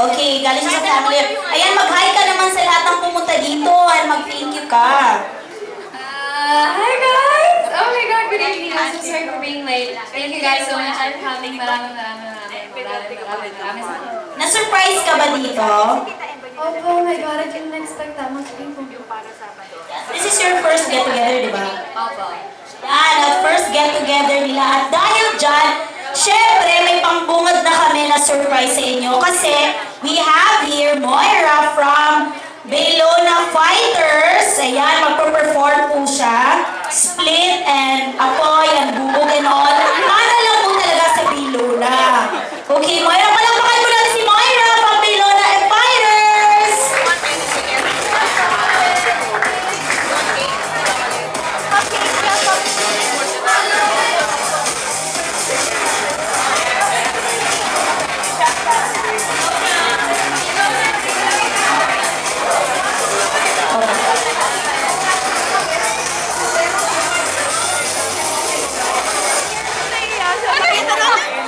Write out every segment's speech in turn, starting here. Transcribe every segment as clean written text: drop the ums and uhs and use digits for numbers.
Okay, galing siya sa family. Ayan, mag-hi ka naman sa lahat ng pumunta dito. Ayan, mag-thank you ka. Hi guys! Oh my god, good evening. I'm so sorry for being late. Thank you guys so much for coming. Maraming. Na-surprise ka ba dito? Oh my god, I didn't expect that much people. This is your first get-together, di ba? Opo. At first get-together nila. At dahil dyan, syempre may pangbungad na kami na surprise sa inyo. Kasi we have here Moira from Baylona Fighters. Ayan, magpo-perform po siya. Split and Apoy and Bubog and all. Para lang po talaga sa Baylona. Okay, Moira, palakpakan ko natin si Moira from Baylona and Fighters.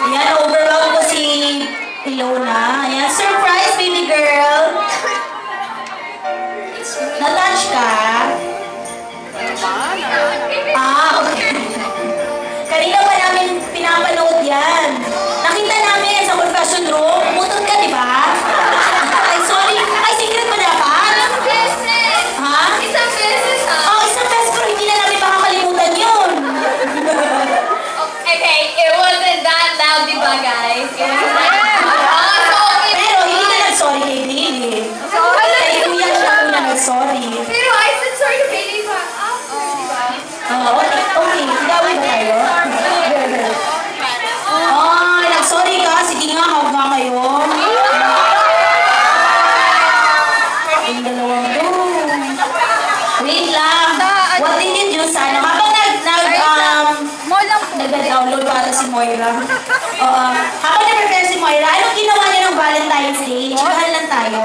Ayan, overwhelmed ko si Ilona. Ayan, surprise, baby girl. Na-touch ka? Okay. Kanina pa namin pinapanood yan. Nakita namin sa confession room. Pumutot ka, di ba? Ay, sorry. Ay, secret pa dapat? Ha? Isang beses ha? Oh, isang beses, pero hindi na namin makakalimutan yun. Okay, it wasn't that loud, di ba guys? Pero hindi ka nag-sorry kay Bailey. Kay Kuya siya muna nag-sorry. Pero I said sorry to Bailey pa after, di ba? Okay. Gawin ba tayo? Nag-sorry ka. Sige nga, hawag nga kayo. Ang dalawang to. Wait lang. What did you do sana? Habang nag-download para si Moira. Habang nag-prepare si Moira, anong ginawa niya ng Valentine's Day? Chikahan lang tayo.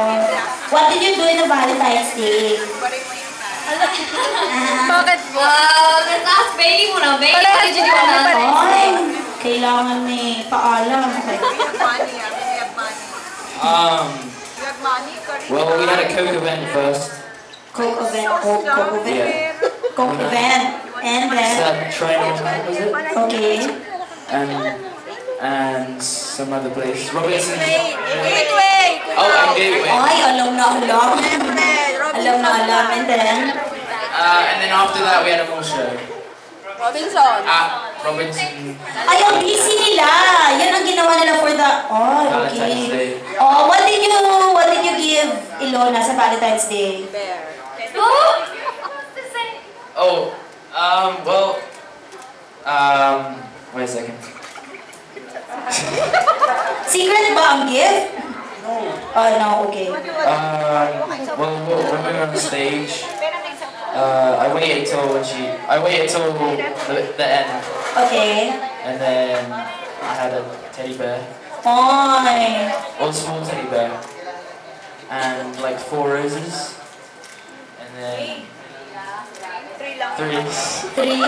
What did you do in the Valentine's Day? Bakit po? Let's ask Bailey muna. Bailey, what did you do on Valentine's Day? Kailangan may paalam. Okay. Well, we had a Coke event first. Coke event. Yeah. Coke event. And then? Training, was it? Okay. And some other place. Robinson. Wait. Oh, and Gateway. Ay, alam na alam. Alam na alam. And then? And then after that, we had a more show. Robinson. Robinson. Ay, ang busy nila. Yan ang ginawa nila for the... Oh, Valentine's Day. okay. What did you give Ilona sa Valentine's Day? Oh, wait a second. Secret ba ang gift? Oh, no, okay. Well, when we were on the stage, I waited till the end. Okay. And then I had a teddy bear. Oy. Old small teddy bear. And like 4 roses. And then 3. 3.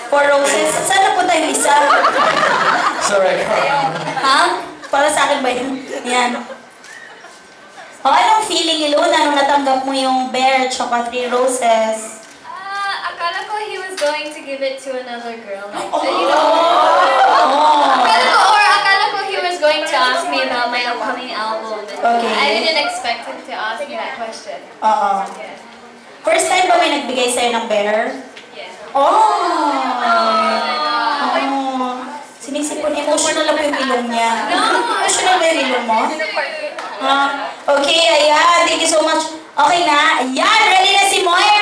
4 roses. Saan napunta yung isa? Sorry, I can't remember. Ha? Para sa akin ba yun? Yan. Anong feeling, Ilona, nung natanggap mo yung bear tsaka 3 roses? Akala ko he was going to give it to another girl. Like, Oh. Akala ko he was going to ask me about my upcoming album. Okay. I didn't expect him to ask me that question. Oo. Yeah. First time ba may nagbigay sa'yo ng bear? Yeah. Oh! Sinisipon, emotional lang yung ilong niya. Emotional ba yung ilong mo? Okay, ayan. Thank you so much. Okay na. Ayan, ready na si Moira.